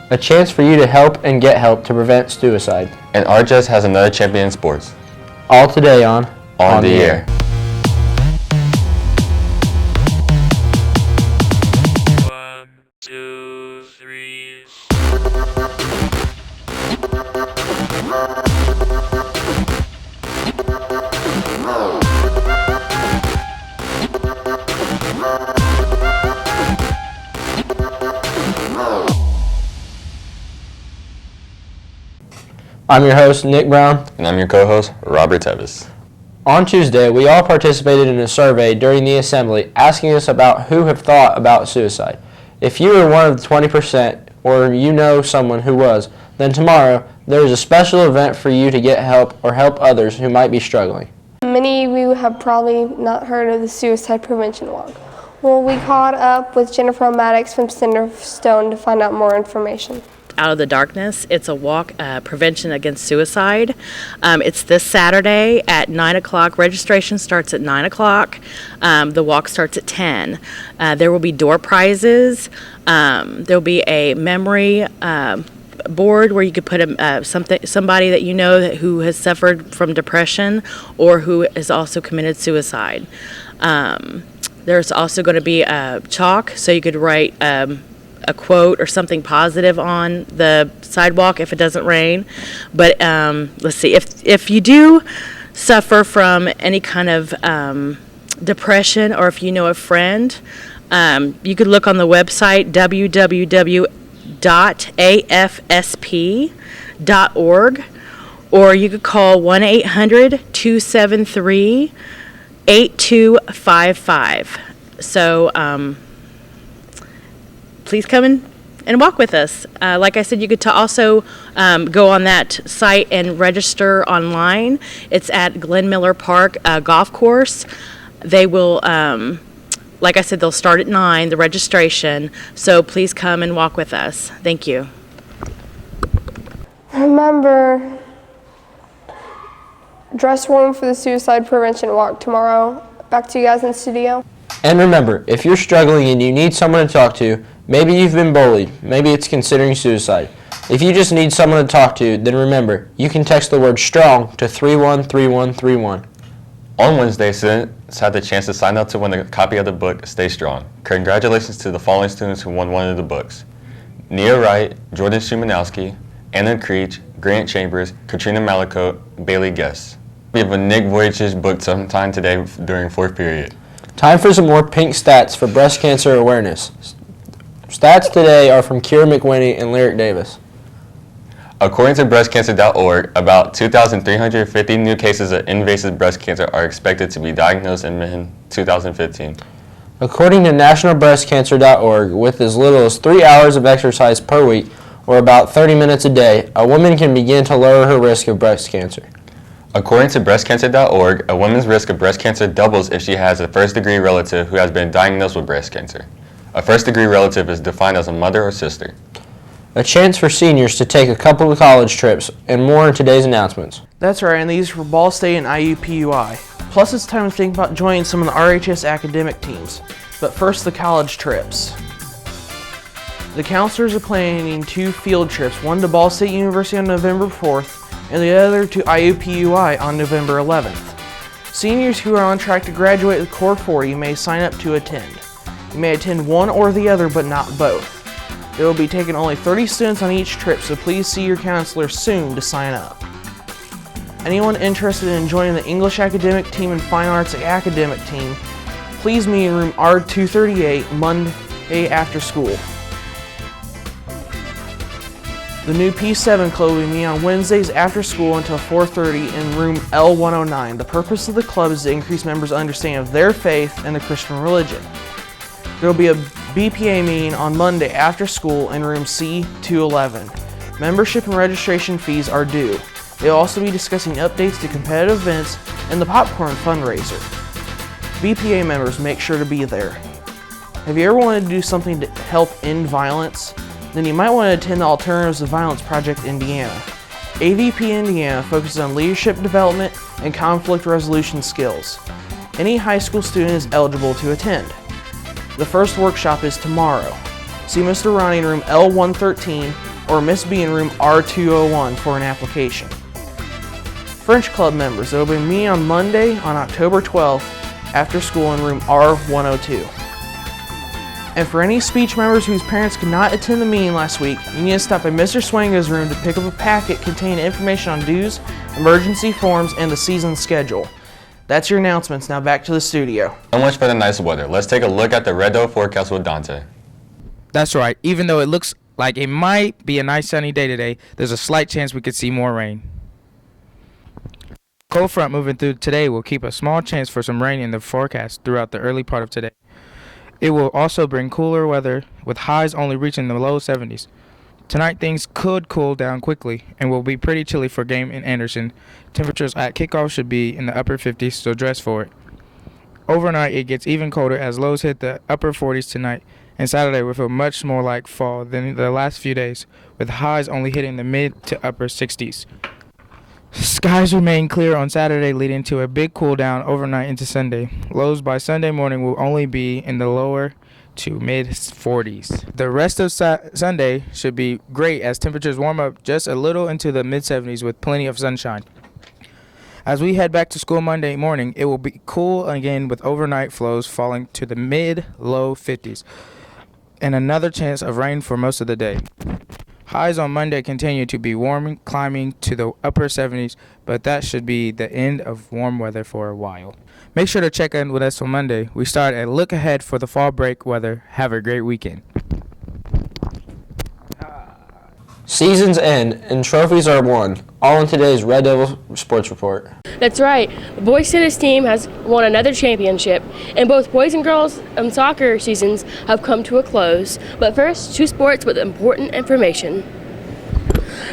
A chance for you to help and get help to prevent suicide. And RJS has another champion in sports. All today on the Air. One, two, three. I'm your host, Nick Brown. And I'm your co-host, Robert Tevis. On Tuesday, we all participated in a survey during the assembly asking us about who have thought about suicide. If you were one of the 20% or you know someone who was, then tomorrow there is a special event for you to get help or help others who might be struggling. Many of you have probably not heard of the Suicide Prevention Walk. Well, we caught up with Jennifer Maddox from Centerstone to find out more information. Out of the Darkness. It's a walk, prevention against suicide. It's this Saturday at 9 o'clock. Registration starts at 9 o'clock. The walk starts at 10. There will be door prizes. There will be a memory board where you could put somebody that you know who has suffered from depression or who has also committed suicide. There's also going to be chalk, so you could write a quote or something positive on the sidewalk if it doesn't rain. But let's see, if you do suffer from any kind of depression, or if you know a friend, you could look on the website www.afsp.org, or you could call 1-800-273-8255. So please come in and walk with us. Like I said, you could also go on that site and register online. It's at Glen Miller Park Golf Course. They will, like I said, they'll start at 9, the registration. So please come and walk with us. Thank you. Remember, dress warm for the Suicide Prevention Walk tomorrow. Back to you guys in the studio. And remember, if you're struggling and you need someone to talk to, maybe you've been bullied, maybe it's considering suicide. If you just need someone to talk to, then remember, you can text the word STRONG to 313131. On Wednesday, students had the chance to sign up to win a copy of the book, Stay Strong. Congratulations to the following students who won one of the books: Nia Wright, Jordan Schumanowski, Anna Creech, Grant Chambers, Katrina Malicote, Bailey Guest. We have a Nick Vujicic book sometime today during 4th period. Time for some more pink stats for breast cancer awareness. Stats today are from Kira McWhinney and Lyric Davis. According to breastcancer.org, about 2,350 new cases of invasive breast cancer are expected to be diagnosed in 2015. According to nationalbreastcancer.org, with as little as 3 hours of exercise per week, or about 30 minutes a day, a woman can begin to lower her risk of breast cancer. According to breastcancer.org, a woman's risk of breast cancer doubles if she has a first-degree relative who has been diagnosed with breast cancer. A first-degree relative is defined as a mother or sister. A chance for seniors to take a couple of college trips, and more in today's announcements. That's right, and these are for Ball State and IUPUI. Plus, it's time to think about joining some of the RHS academic teams. But first, the college trips. The counselors are planning 2 field trips, one to Ball State University on November 4th, and the other to IUPUI on November 11th. Seniors who are on track to graduate with Core 4 may sign up to attend. You may attend one or the other, but not both. They will be taking only 30 students on each trip, so please see your counselor soon to sign up. Anyone interested in joining the English academic team and Fine Arts academic team, please meet in room R238 Monday after school. The new P7 club will meet on Wednesdays after school until 4:30 in room L109. The purpose of the club is to increase members' understanding of their faith and the Christian religion. There will be a BPA meeting on Monday after school in room C211. Membership and registration fees are due. They will also be discussing updates to competitive events and the popcorn fundraiser. BPA members, make sure to be there. Have you ever wanted to do something to help end violence? Then you might want to attend the Alternatives to Violence Project Indiana. AVP Indiana focuses on leadership development and conflict resolution skills. Any high school student is eligible to attend. The first workshop is tomorrow. See Mr. Ronnie in room L113 or Miss B in room R201 for an application. French Club members, there will be a meeting on Monday on October 12th after school in room R102. And for any speech members whose parents could not attend the meeting last week, you need to stop by Mr. Swango's room to pick up a packet containing information on dues, emergency forms, and the season schedule. That's your announcements. Now back to the studio. So much for the nice weather. Let's take a look at the Red Devil forecast with Dante. That's right. Even though it looks like it might be a nice sunny day today, there's a slight chance we could see more rain. Cold front moving through today will keep a small chance for some rain in the forecast throughout the early part of today. It will also bring cooler weather with highs only reaching the low 70s. Tonight things could cool down quickly and will be pretty chilly for game in Anderson. Temperatures at kickoff should be in the upper 50s, so dress for it. Overnight it gets even colder as lows hit the upper 40s tonight, and Saturday will feel much more like fall than the last few days, with highs only hitting the mid to upper 60s. Skies remain clear on Saturday, leading to a big cool down overnight into Sunday. Lows by Sunday morning will only be in the lower to mid 40s. The rest of Sunday should be great as temperatures warm up just a little into the mid 70s with plenty of sunshine. As we head back to school Monday morning, it will be cool again with overnight flows falling to the mid-low 50s and another chance of rain for most of the day. Highs on Monday continue to be warm, climbing to the upper 70s, but that should be the end of warm weather for a while. Make sure to check in with us on Monday. We start a look ahead for the fall break weather. Have a great weekend. Seasons end and trophies are won. All in today's Red Devil Sports Report. That's right. The boys tennis team has won another championship, and both boys and girls soccer seasons have come to a close. But first, two sports with important information.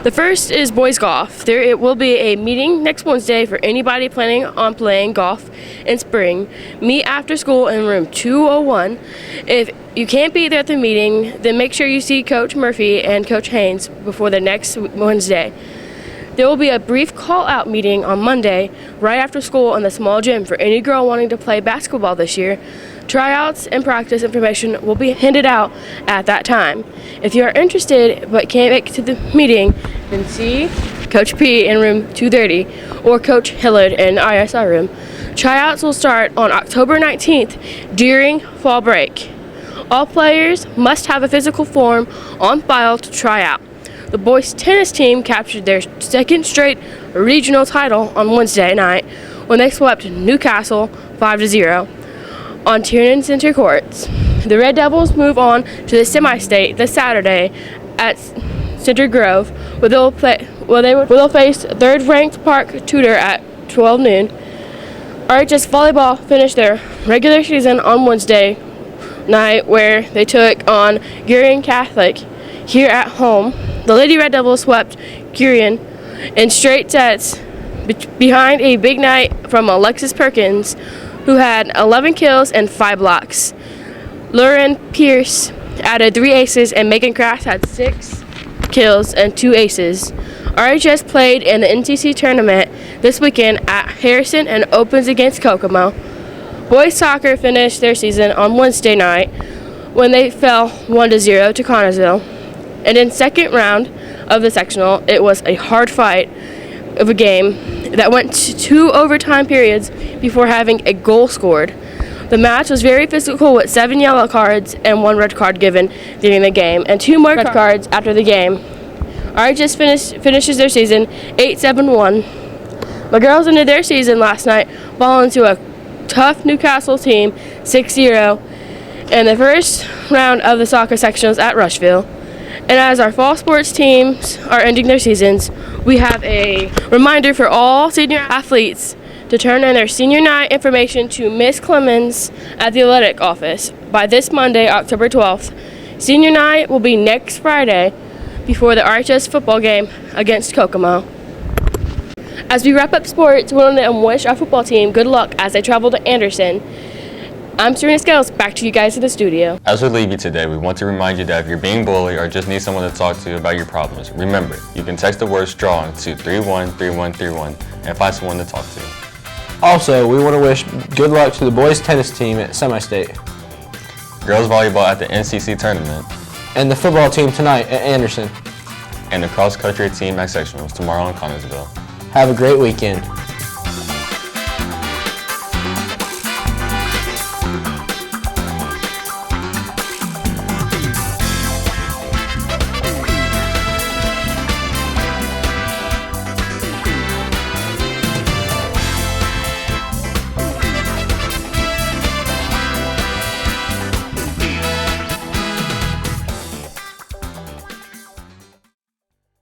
The first is boys golf. There will be a meeting next Wednesday for anybody planning on playing golf in spring. Meet after school in room 201. If you can't be there at the meeting, then make sure you see Coach Murphy and Coach Haynes before the next Wednesday. There will be a brief call-out meeting on Monday right after school in the small gym for any girl wanting to play basketball this year. Tryouts and practice information will be handed out at that time. If you are interested but can't make it to the meeting, then see Coach P in room 230 or Coach Hillard in ISR room. Tryouts will start on October 19th during fall break. All players must have a physical form on file to try out. The boys tennis team captured their second straight regional title on Wednesday night when they swept Newcastle 5-0 on Tiernan Center courts. The Red Devils move on to the semi-state this Saturday at Center Grove, where they'll face third-ranked Park Tudor at 12 noon. RHS Volleyball finished their regular season on Wednesday night, where they took on Gurion Catholic here at home. The Lady Red Devils swept Gurion in straight sets behind a big night from Alexis Perkins, who had 11 kills and 5 blocks. Lauren Pierce added 3 aces, and Megan Kraft had 6 kills and 2 aces. RHS played in the NCC tournament this weekend at Harrison and opens against Kokomo. Boys soccer finished their season on Wednesday night when they fell 1-0 to Connersville. And in second round of the sectional, it was a hard fight of a game that went to 2 overtime periods before having a goal scored. The match was very physical with 7 yellow cards and 1 red card given during the game and 2 more red cards after the game. RHS finishes their season 8-7-1. The girls ended their season last night falling to a tough Newcastle team 6-0 in the first round of the soccer sectionals at Rushville. And as our fall sports teams are ending their seasons, we have a reminder for all senior athletes to turn in their senior night information to Miss Clemens at the athletic office by this Monday, October 12th. Senior night will be next Friday before the RHS football game against Kokomo. As we wrap up sports, we want to wish our football team good luck as they travel to Anderson. I'm Serena Scales, back to you guys in the studio. As we leave you today, we want to remind you that if you're being bullied or just need someone to talk to about your problems, remember, you can text the word STRONG to 313131 and find someone to talk to. Also, we want to wish good luck to the boys tennis team at semi-state. Girls volleyball at the NCC tournament. And the football team tonight at Anderson. and the cross-country team at sectionals tomorrow in Connersville. Have a great weekend.